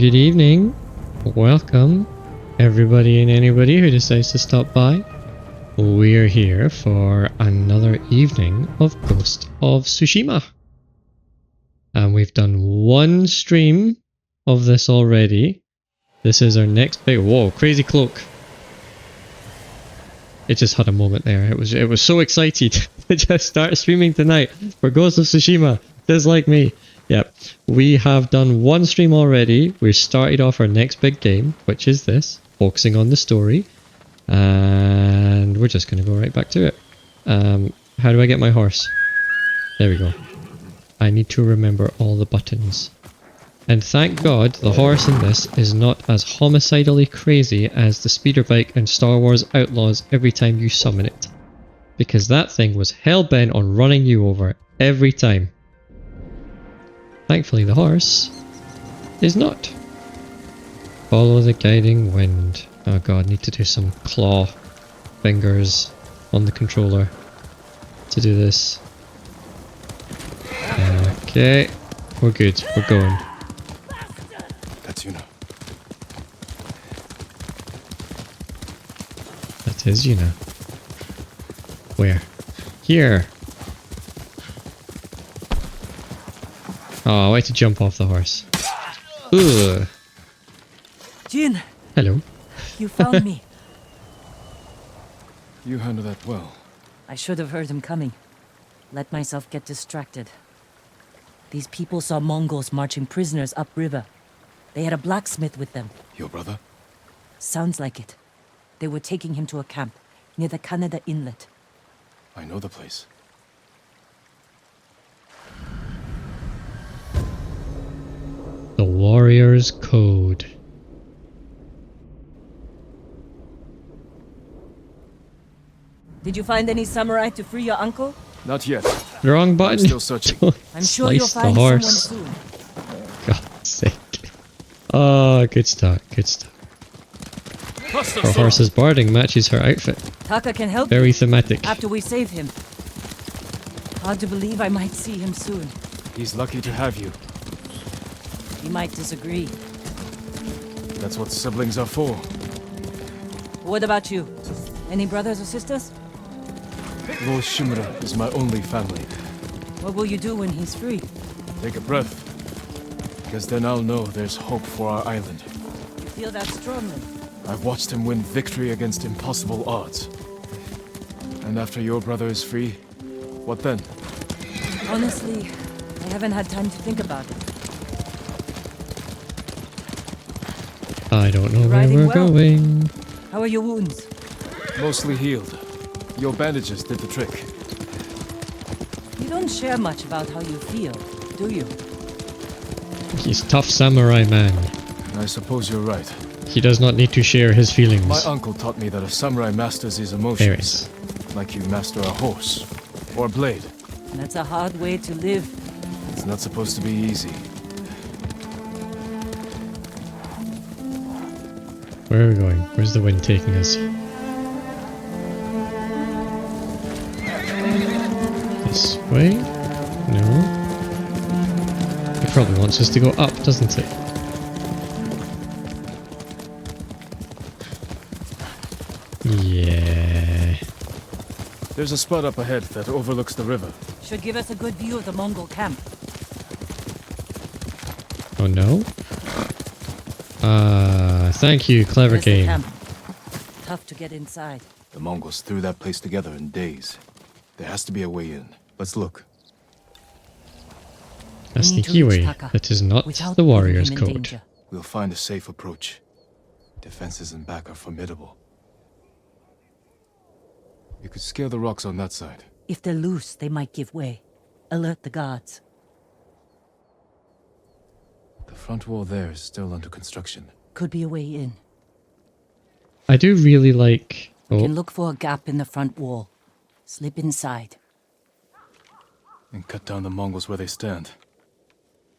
Good evening. Welcome, everybody and anybody who decides to stop by. We're here for another evening of Ghost of Tsushima. And we've done one stream of this already. This is our next big... Whoa, crazy cloak. It just had a moment there. It was so excited to just start streaming tonight for Ghost of Tsushima. Just like me. Yep. We have done one stream already. We started off our next big game, which is this, focusing on the story. And we're just going to go right back to it. How do I get my horse? There we go. I need to remember all the buttons. And thank God the horse in this is not as homicidally crazy as the speeder bike in Star Wars Outlaws every time you summon it. Because that thing was hell-bent on running you over every time. Thankfully the horse is not. Follow the guiding wind. Oh god, need to do some claw fingers on the controller to do this. Okay, we're good, we're going. That's Yuna. That is Yuna. Where? Here! Oh, I had to jump off the horse. Ugh. Jin! Hello. You found me. You handled that well. I should have heard him coming. Let myself get distracted. These people saw Mongols marching prisoners upriver. They had a blacksmith with them. Your brother? Sounds like it. They were taking him to a camp near the Kaneda Inlet. I know the place. The Warrior's Code. Did you find any samurai to free your uncle? Not yet. Wrong button. I'm still searching. I'm sure you'll Slice the find horse. someone soon. God's sake. Oh, good start, good start. Her horse's barding matches her outfit. Taka can help Very you thematic. after we save him. Hard to believe I might see him soon. He's lucky to have you. He might disagree. That's what siblings are for. What about you? Any brothers or sisters? Lord Shimura is my only family. What will you do when he's free? Take a breath. Because then I'll know there's hope for our island. You feel that strongly? I've watched him win victory against impossible odds. And after your brother is free, what then? Honestly, I haven't had time to think about it. I don't know where Riding we're well. going. How are your wounds? Mostly healed. Your bandages did the trick. You don't share much about how you feel, do you? He's tough samurai man. I suppose you're right. He does not need to share his feelings. My uncle taught me that a samurai masters his emotions. There is. Like you master a horse. Or a blade. That's a hard way to live. It's not supposed to be easy. Where are we going? Where's the wind taking us? This way? No. It probably wants us to go up, doesn't it? Yeah. There's a spot up ahead that overlooks the river. Should give us a good view of the Mongol camp. Oh no? Thank you, clever There's the game. camp. Tough to get inside. The Mongols threw that place together in days. There has to be a way in. Let's look. A We need to sneaky reach way. Taka That is not without the putting Warrior's him in Code. danger. We'll find a safe approach. Defenses in back are formidable. You could scale the rocks on that side. If they're loose, they might give way. Alert the guards. The front wall there is still under construction. Could be a way in. I do really like... We Oh, can look for a gap in the front wall. Slip inside. And cut down the Mongols where they stand.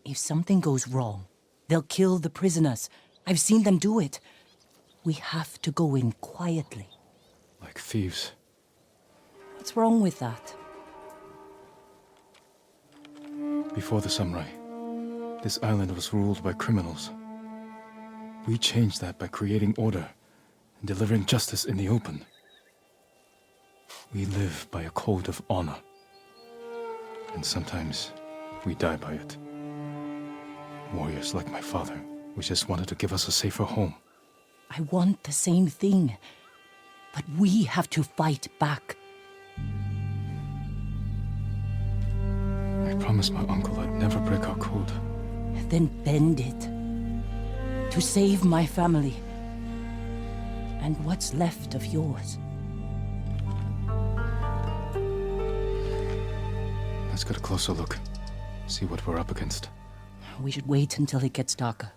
If something goes wrong, they'll kill the prisoners. I've seen them do it. We have to go in quietly. Like thieves. What's wrong with that? Before the samurai, this island was ruled by criminals. We change that by creating order and delivering justice in the open. We live by a code of honor. And sometimes we die by it. Warriors like my father, who just wanted to give us a safer home. I want the same thing. But we have to fight back. I promised my uncle I'd never break our code. Then bend it. To save my family. And what's left of yours. Let's get a closer look. See what we're up against. We should wait until it gets darker.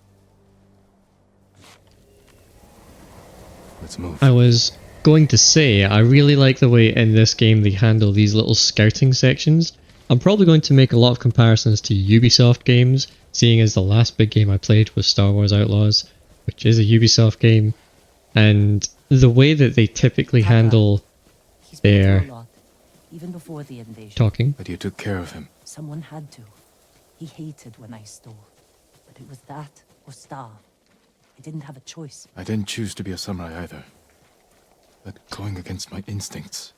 Let's move. I was going to say, I really like the way in this game they handle these little scouting sections. I'm probably going to make a lot of comparisons to Ubisoft games, seeing as the last big game I played was Star Wars Outlaws, which is a Ubisoft game, and the way that they typically handle He's been their through a lot, even before the invasion. talking. But you took care of him. Someone had to. He hated when I stole. But it was that or starve. I didn't have a choice. I didn't choose to be a samurai either. But going against my instincts,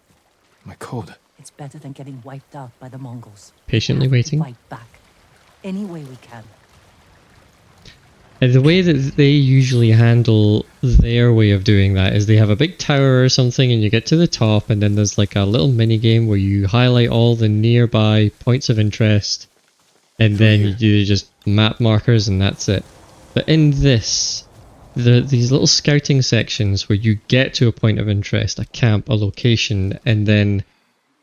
my code. It's better than getting wiped out by the Mongols. Patiently We have to waiting. fight back. Any way we can. And the way that they usually handle their way of doing that is they have a big tower or something and you get to the top and then there's like a little mini game where you highlight all the nearby points of interest and then you do just map markers and that's it. But in this, these little scouting sections where you get to a point of interest, a camp, a location, and then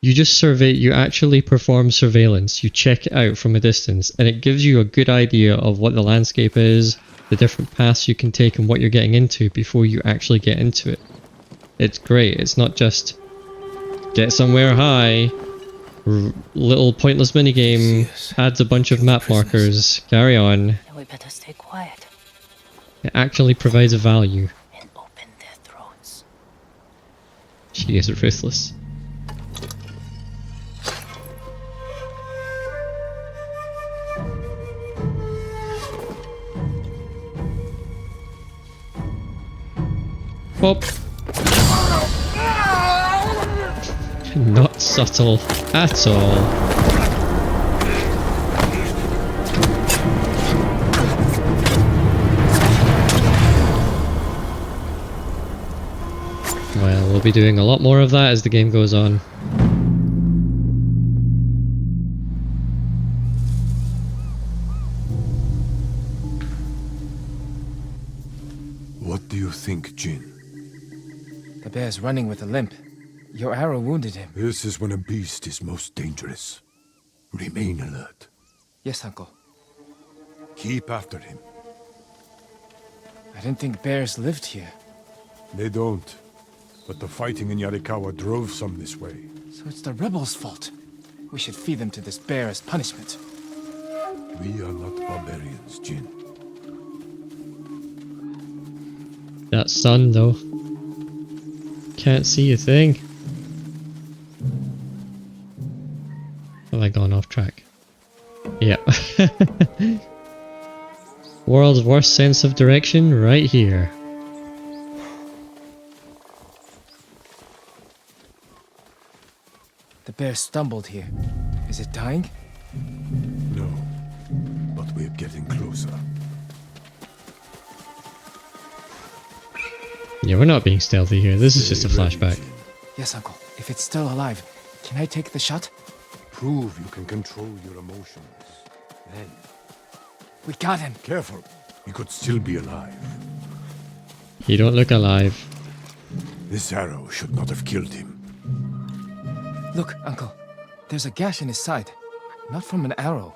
you just survey, you actually perform surveillance, you check it out from a distance, and it gives you a good idea of what the landscape is, the different paths you can take and what you're getting into before you actually get into it. It's great, it's not just get somewhere high, little pointless minigame, adds a bunch of map markers, carry on. Then we better stay quiet It actually provides a value. and open their throats. She is ruthless. Pop. Not subtle at all. Well, we'll be doing a lot more of that as the game goes on. What do you think, Jin? The bear's running with a limp. Your arrow wounded him. This is when a beast is most dangerous. Remain alert. Yes, Uncle. Keep after him. I didn't think bears lived here. They don't. But the fighting in Yarikawa drove some this way. So it's the rebels' fault. We should feed them to this bear as punishment. We are not barbarians, Jin. That sun, though. Can't see a thing. Have I gone off track? Yep. World's worst sense of direction right here. The bear stumbled here. Is it dying? No. But we're getting closer. Yeah, we're not being stealthy here. This is just a Stay ready, flashback. Jin. Yes, Uncle. If it's still alive, can I take the shot? Prove you can control your emotions. Then, We got him. careful. He could still be alive. You don't look alive. This arrow should not have killed him. Look, Uncle. There's a gash in his side. Not from an arrow.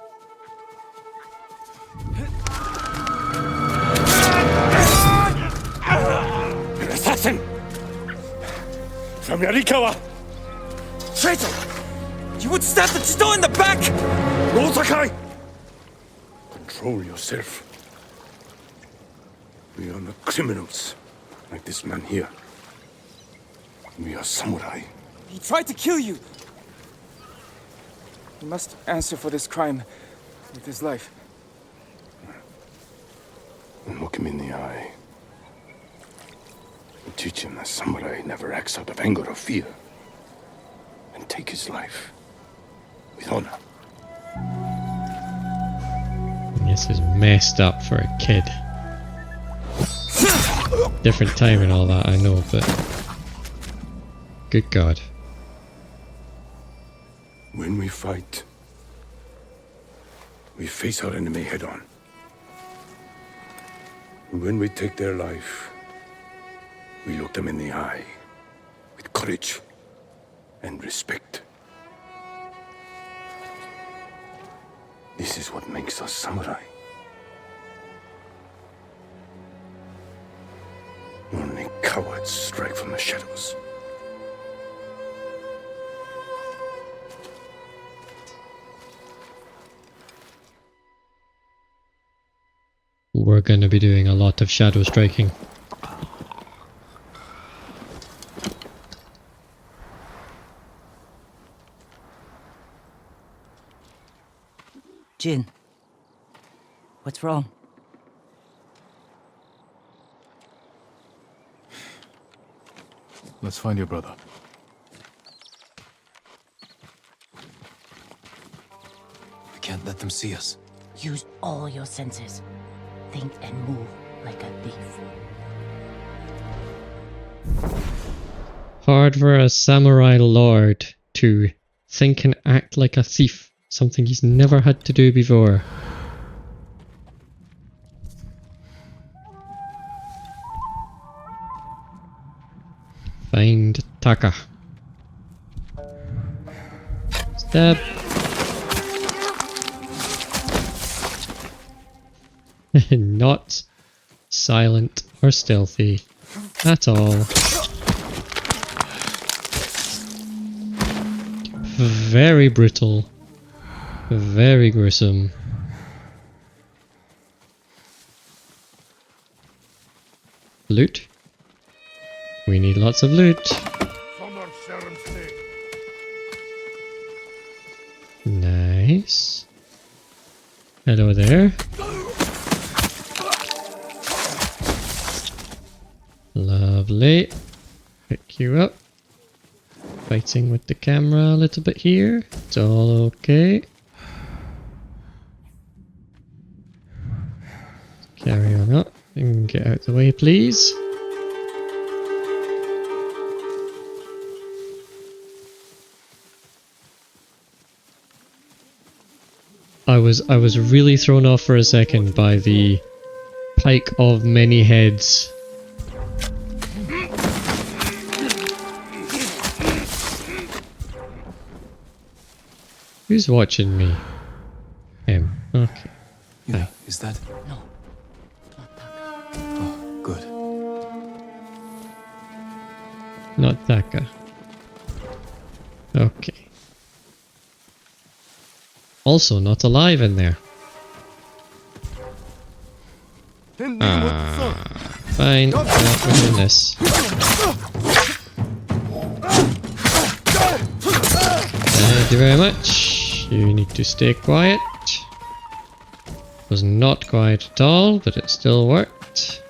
An assassin! From Yarikawa! Traitor! You would stab the Chido in the back! No, Sakai! Control yourself. We are not criminals, like this man here. We are samurai. He tried to kill you! He must answer for this crime with his life. And look him in the eye. And teach him that samurai never acts out of anger or fear. And take his life with honor. This is messed up for a kid. Different time and all that, I know, but... Good God. When we fight, we face our enemy head on. And when we take their life, we look them in the eye with courage and respect. This is what makes us samurai. Only cowards strike from the shadows. We're going to be doing a lot of shadow striking. Jin, what's wrong? Let's find your brother. We can't let them see us. Use all your senses. Think and move like a thief. Hard for a samurai lord to think and act like a thief. Something he's never had to do before. Find Taka. Stab. Not silent or stealthy at all. Very brutal. Very gruesome. Loot. We need lots of loot. Nice. Hello there. Lovely. Pick you up. Fighting with the camera a little bit here. It's all okay. Carry on up and get out the way, please. I was really thrown off for a second by the pike of many heads. Who's watching me? Him. Okay. Yeah, is that? No, not Taka. Oh, good. Not Taka. Okay. Also not alive in there. Fine. We're doing this. Thank you very much. You need to stay quiet. Was not quiet at all, but it still worked.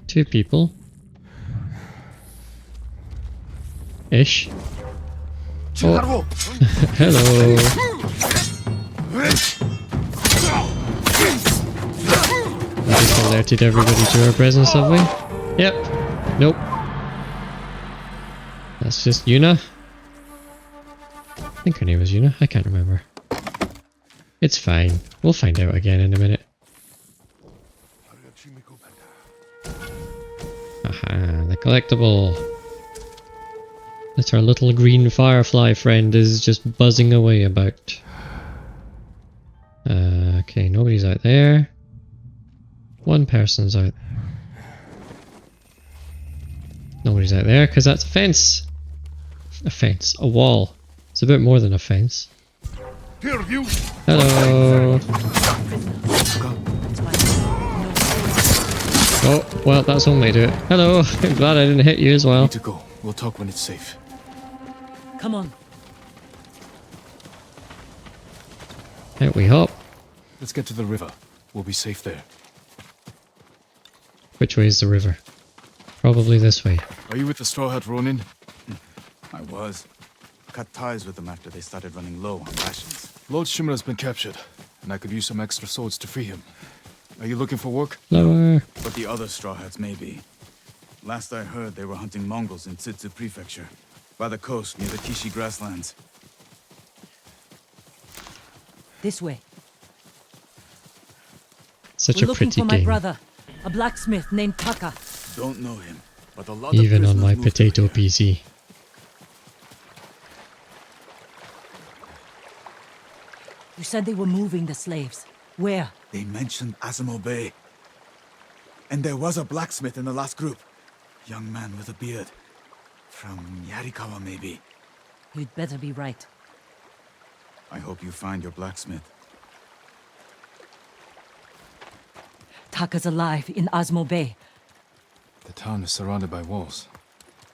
Two people. Ish. Oh. Hello. We just alerted everybody to our presence, have we? Yep. Nope. That's just Yuna. I think her name was Yuna. I can't remember. It's fine. We'll find out again in a minute. Aha, the collectible. That our little green firefly friend is just buzzing away about. Okay, nobody's out there. One person's out there. Nobody's out there because that's a fence. A fence. A wall. It's a bit more than a fence. Hello. Oh, well, that's one way to do it. Hello. I'm glad I didn't hit you as well. Need to go. We'll talk when it's safe. Come on. Out we hop. Let's get to the river. We'll be safe there. Which way is the river? Probably this way. Are you with the Straw Hat Ronin? I was. Cut ties with them after they started running low on rations. Lord Shimura's been captured, and I could use some extra swords to free him. Are you looking for work? Lower. But the other Straw Hats may be. Last I heard, they were hunting Mongols in Tsutsu Prefecture, by the coast near the Kishi grasslands. This way. Such We're a looking pretty for my game. brother, a blacksmith named Taka. Don't know him, but a lot Even of on my prisoners moved potato over here. PC. You said they were moving the slaves. Where? They mentioned Azamo Bay. And there was a blacksmith in the last group. Young man with a beard. From Yarikawa, maybe. You'd better be right. I hope you find your blacksmith. Taka's alive in Osmo Bay. The town is surrounded by walls.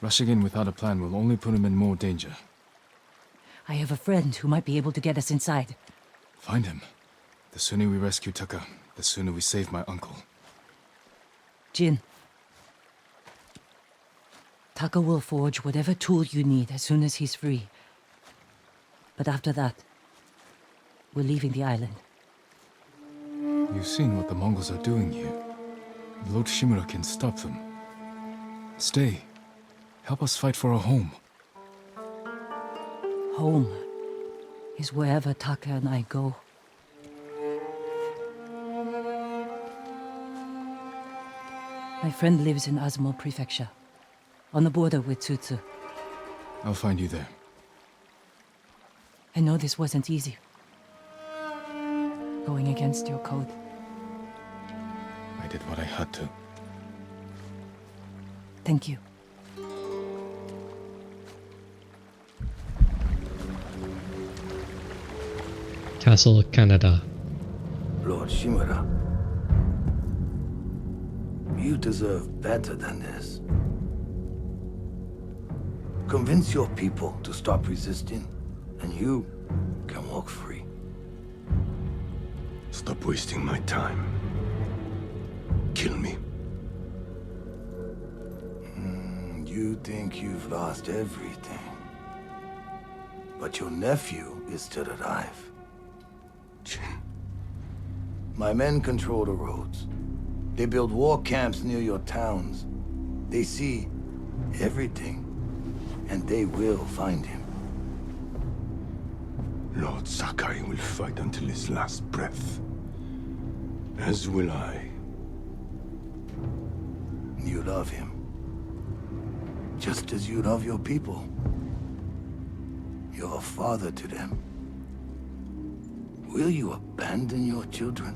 Rushing in without a plan will only put him in more danger. I have a friend who might be able to get us inside. Find him. The sooner we rescue Taka, the sooner we save my uncle. Jin. Taka will forge whatever tool you need as soon as he's free. But after that, we're leaving the island. You've seen what the Mongols are doing here. Lord Shimura can stop them. Stay. Help us fight for a home. Home is wherever Taka and I go. My friend lives in Azamo Prefecture, on the border with Tsutsu. I'll find you there. I know this wasn't easy. Going against your code. I did what I had to. Thank you. Castle Canada. Lord Shimura, you deserve better than this. Convince your people to stop resisting, and you can walk free. Stop wasting my time. Kill me. You think you've lost everything. But your nephew is still alive. My men control the roads. They build war camps near your towns. They see everything, and they will find him. Lord Sakai will fight until his last breath. As will I. You love him. Just as you love your people. You're a father to them. Will you abandon your children?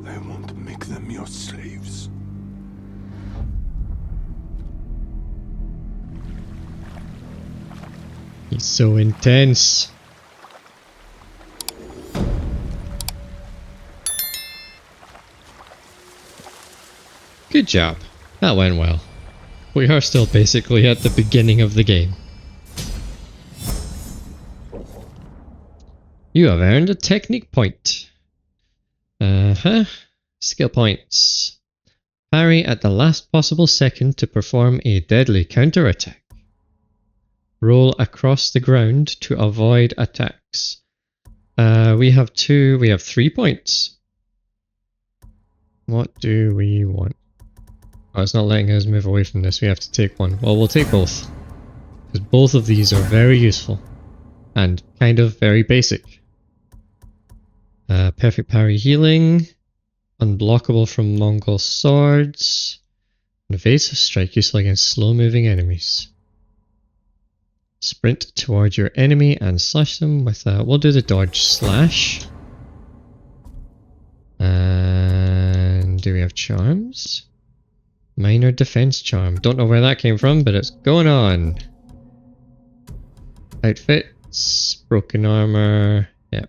I won't make them your slaves. He's so intense. Good job. That went well. We are still basically at the beginning of the game. You have earned a technique point. Skill points. Parry at the last possible second to perform a deadly counterattack. Roll across the ground to avoid attacks. We have 3 points. What do we want? Oh, it's not letting us move away from this. We have to take one. Well, we'll take both. Because both of these are very useful. And kind of very basic. Perfect parry healing. Unblockable from Mongol swords. Evasive strike useful against slow moving enemies. Sprint towards your enemy and slash them with we'll do the dodge slash. And do we have charms? Minor defense charm. Don't know where that came from, but it's going on. Outfits, broken armor. Yeah,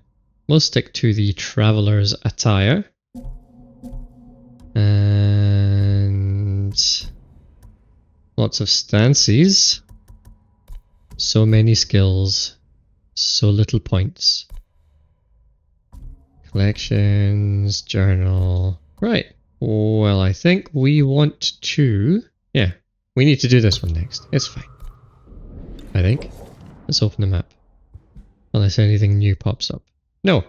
we'll stick to the traveler's attire. And lots of stances. So many skills, so little points. Collections, journal. Right, Well, I think we want to... Yeah, we need to do this one next. It's fine. I think. Let's open the map. Unless anything new pops up. No!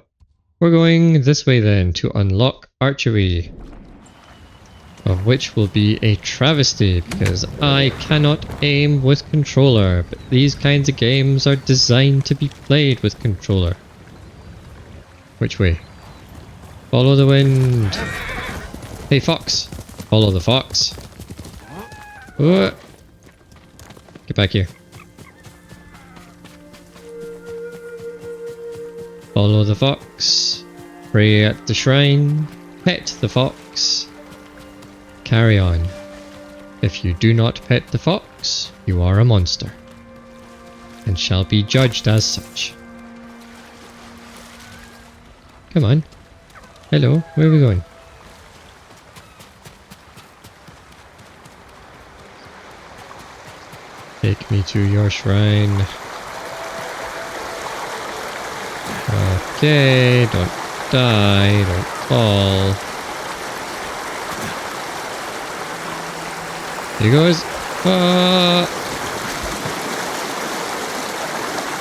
We're going this way then to unlock archery. Of which will be a travesty because I cannot aim with controller. But these kinds of games are designed to be played with controller. Which way? Follow the wind. Hey fox! Follow the fox. Whoa. Get back here. Follow the fox. Pray at the shrine. Pet the fox. Carry on. If you do not pet the fox, you are a monster. And shall be judged as such. Come on. Hello, where are we going? Take me to your shrine. Okay, don't die, don't fall. Here he goes.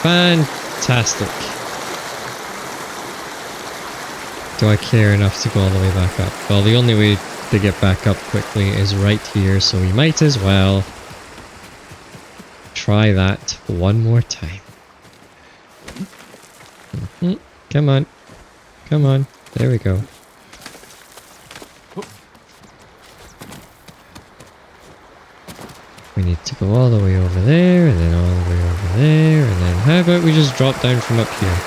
Fantastic. Do I care enough to go all the way back up? Well, the only way to get back up quickly is right here, so we might as well try that one more time. Come on. Come on. There we go. We need to go all the way over there, and then all the way over there, and then how about we just drop down from up here?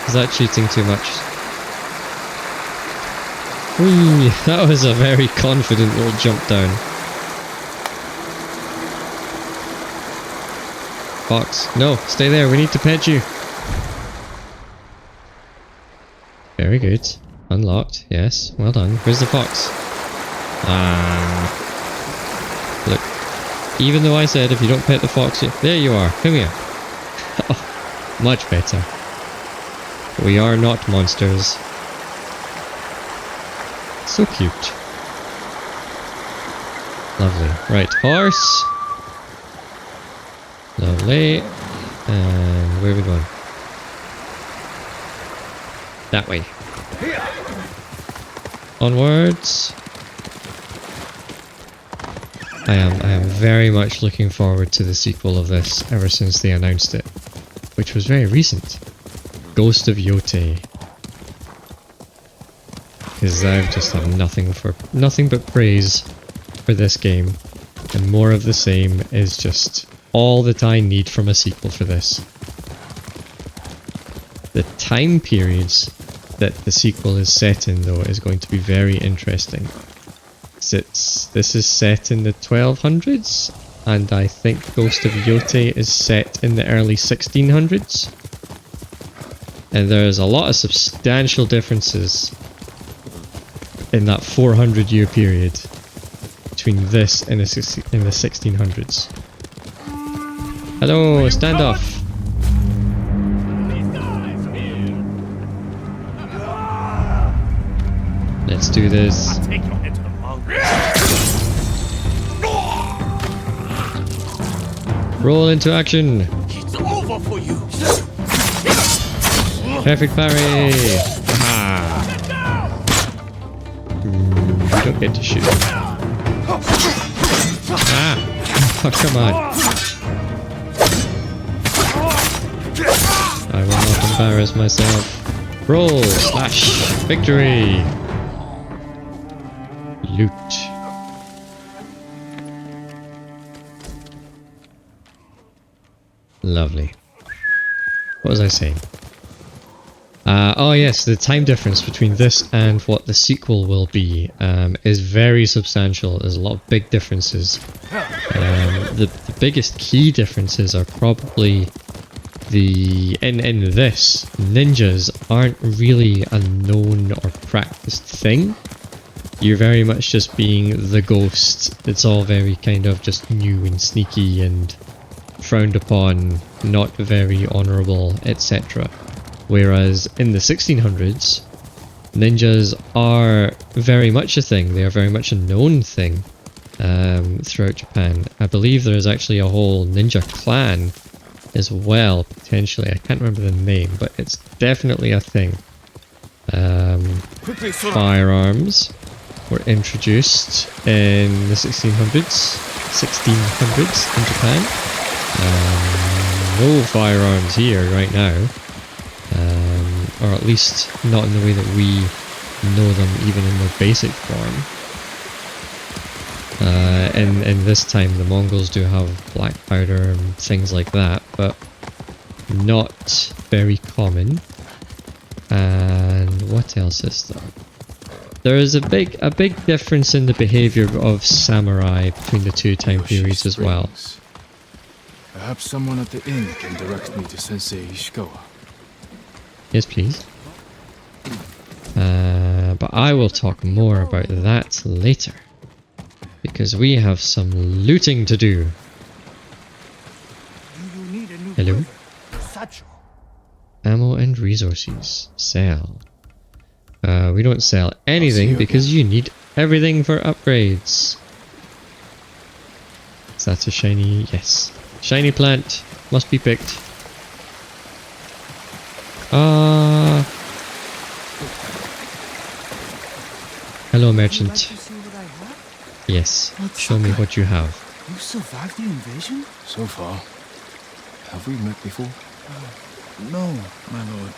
Is that cheating too much? Whee! That was a very confident little jump down. Fox, no, stay there, we need to pet you. Very good. Unlocked, yes, well done. Where's the fox? Look, even though I said if you don't pet the fox, there you are, come here. Oh, much better. We are not monsters. So cute. Lovely. Right, horse. Lovely. And where are we going? That way. Onwards. I am very much looking forward to the sequel of this ever since they announced it, which was very recent. Ghost of Yote. Because I've just had nothing but praise for this game, and more of the same is just all that I need from a sequel for this. The time periods that the sequel is set in, though, is going to be very interesting. This is set in the 1200s, and I think Ghost of Yote is set in the early 1600s. And there's a lot of substantial differences in that 400-year period between this and the 1600s. Hello, standoff! Let's do this. Roll into action! It's over for you. Perfect parry! Aha! You don't get to shoot. Ah! Oh, come on. I will not embarrass myself. Roll! Slash! Victory! Loot. Lovely. What was I saying? Oh yes, the time difference between this and what the sequel will be is very substantial. There's a lot of big differences. The biggest key differences are probably in this, ninjas aren't really a known or practiced thing. You're very much just being the ghost. It's all very kind of just new and sneaky and frowned upon, not very honourable, etc. Whereas in the 1600s, ninjas are very much a thing. They are very much a known thing throughout Japan. I believe there is actually a whole ninja clan as well, potentially. I can't remember the name, but it's definitely a thing. Firearms were introduced in the 1600s in Japan. No firearms here right now, or at least not in the way that we know them, even in their basic form. In this time, the Mongols do have black powder and things like that, but not very common. And what else is there? There is a big difference in the behavior of samurai between the two time periods as well. Perhaps someone at the inn can direct me to Sensei Ishikawa. Yes, please. But I will talk more about that later, because we have some looting to do. Hello? Ammo and resources. Sell. We don't sell anything because you need everything for upgrades. Is that a shiny? Yes. Shiny plant. Must be picked. Hello, merchant. Yes. Show me what you have. You survived the invasion? So far. Have we met before? No, my lord.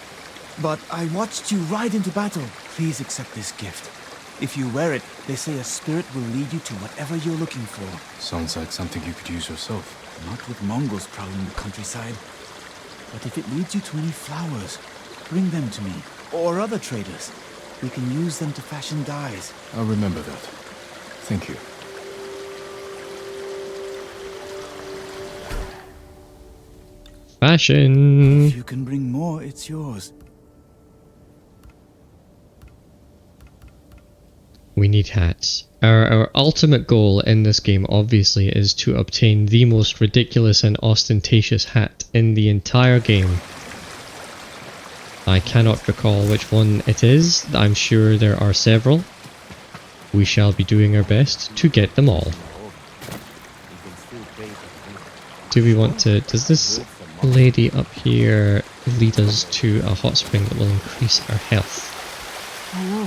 But I watched you ride into battle. Please accept this gift. If you wear it, they say a spirit will lead you to whatever you're looking for. Sounds like something you could use yourself. Not with Mongols prowling the countryside. But if it leads you to any flowers, bring them to me. Or other traders. We can use them to fashion dyes. I'll remember that. Thank you. Fashion. If you can bring more, it's yours. We need hats. Our ultimate goal in this game, obviously, is to obtain the most ridiculous and ostentatious hat in the entire game. I cannot recall which one it is. I'm sure there are several. We shall be doing our best to get them all. Do we want to... Does this lady up here lead us to a hot spring that will increase our health? Hello.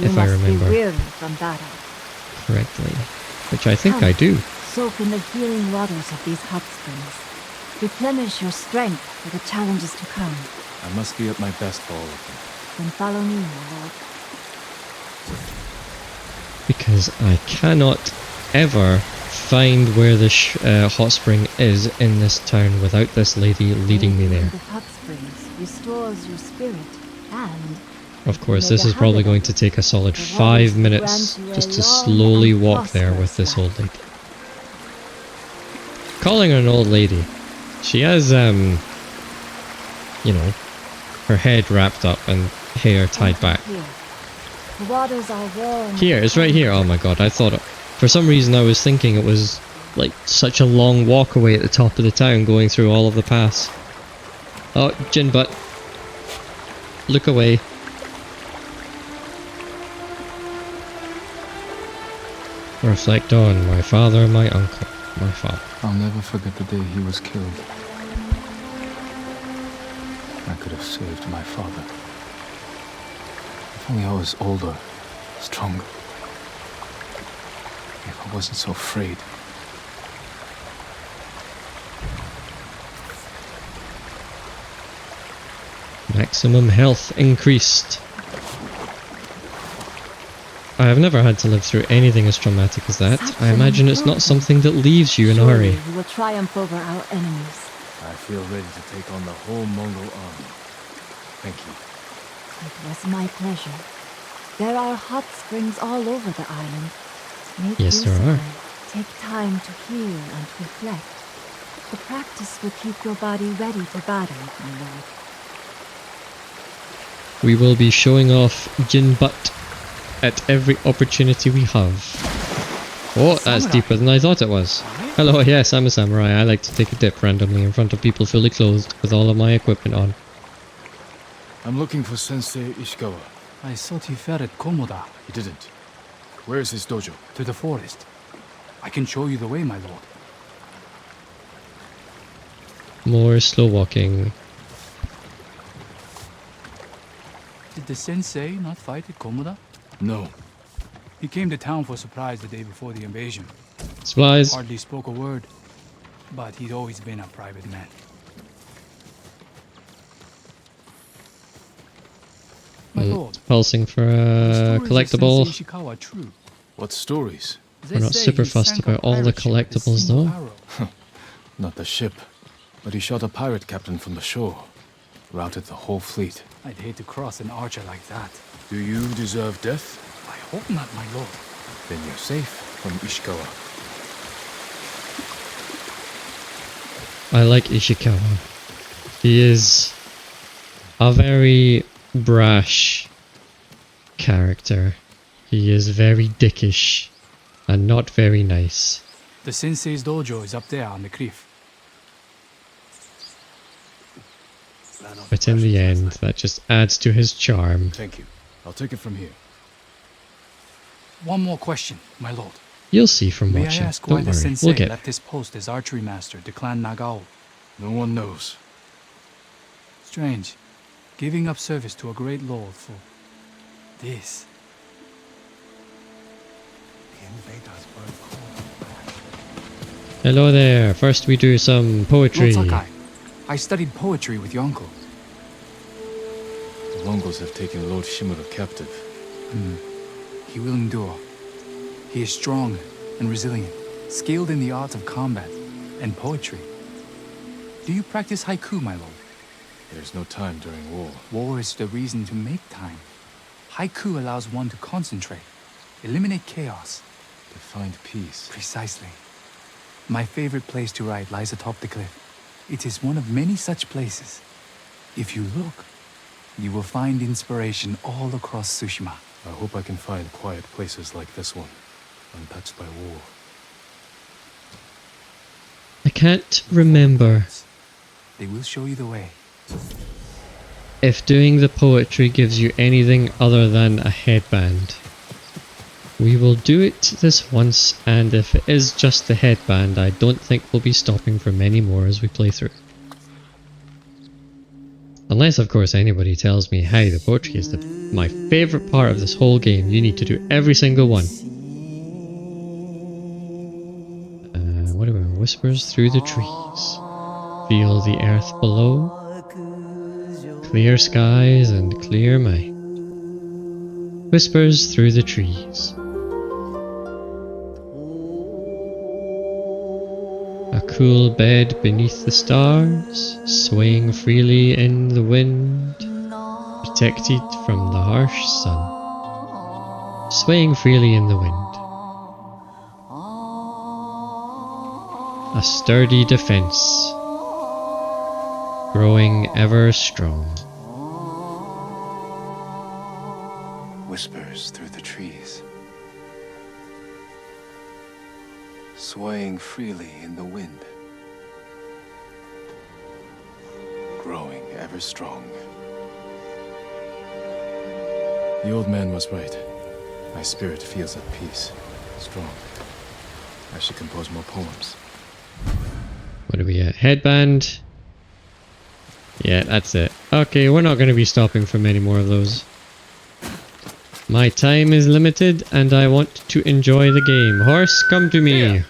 If I remember be weary from battle. correctly. Which I think I do. Soak in the healing waters of these hot springs. Replenish your strength for the challenges to come. I must be at my best for all of them. Then follow me, my lord. Because I cannot ever find where the hot spring is in this town without this lady leading me there. The hot springs restores your spirit and... Of course, this is probably going to take a solid 5 minutes just to slowly walk there with this old lady. Calling her an old lady. She has, you know, her head wrapped up and hair tied back. The waters are warm. Here, it's right here. Oh my god, I thought... For some reason I was thinking it was like such a long walk away at the top of the town going through all of the paths. Oh, gin butt. Look away. Reflect on my father, my uncle, my father. I'll never forget the day he was killed. I could have saved my father. If only I was older, stronger. If I wasn't so afraid. Maximum health increased. I have never had to live through anything as traumatic as that. I imagine it's not something that leaves you in a hurry. We will triumph over our enemies. I feel ready to take on the whole Mongol army. Thank you. It was my pleasure. There are hot springs all over the island. Make Yes, use there of are. them. Take time to heal and reflect. The practice will keep your body ready for battle, my lord. We will be showing off Jin butt at every opportunity we have. Oh, that's deeper than I thought it was. Hello, yes, I'm a samurai. I like to take a dip randomly in front of people fully clothed with all of my equipment on. I'm looking for Sensei Ishikawa. I thought he fell at Komoda. He didn't. Where is his dojo? To the forest. I can show you the way, my lord. More slow walking. Did the sensei not fight at Komoda? No. He came to town for surprise the day before the invasion. Supplies. Hardly spoke a word, but he'd always been a private man. My lord, Pulsing for a stories of collectible. Sensei Ishikawa are true. What stories? They We're not say super he fussed sank a about all the pirate ship with a collectibles, single though. arrow. Not the ship, but he shot a pirate captain from the shore. Routed the whole fleet. I'd hate to cross an archer like that. Do you deserve death? I hope not, my lord. Then you're safe from Ishikawa. I like Ishikawa. He is a very brash character. He is very dickish and not very nice. The sensei's dojo is up there on the cliff. But in the end, that just adds to his charm. Thank you. I'll take it from here. One more question, my lord. You'll see from May watching. I ask why Don't the worry, sensei we'll get left his post as archery master to Clan Nagao? No one knows. Strange. Giving up service to a great lord for this. Hello there. First we do some poetry. Lord Sakai, I studied poetry with your uncle. The Mongols have taken Lord Shimura captive. He will endure. He is strong and resilient, skilled in the art of combat and poetry. Do you practice haiku, my lord? There's no time during war. War is the reason to make time. Haiku allows one to concentrate, eliminate chaos. To find peace. Precisely. My favorite place to write lies atop the cliff. It is one of many such places. If you look, you will find inspiration all across Tsushima. I hope I can find quiet places like this one, untouched by war. I can't remember They will show you the way. if doing the poetry gives you anything other than a headband. We will do it this once, and if it is just the headband, I don't think we'll be stopping for many more as we play through. Unless, of course, anybody tells me, hey, the poetry is my favourite part of this whole game, you need to do every single one. What are we? Whispers through the trees. Feel the earth below. Clear skies and clear mind. Whispers through the trees. A cool bed beneath the stars, swaying freely in the wind, protected from the harsh sun. Swaying freely in the wind. A sturdy defense, growing ever strong. Whispers through the trees. Swaying freely in the wind. Growing ever strong. The old man was right. My spirit feels at peace. Strong. I should compose more poems. What are we at? Headband. Yeah, that's it. Okay, we're not going to be stopping for many more of those. My time is limited and I want to enjoy the game. Horse, come to me. Yeah.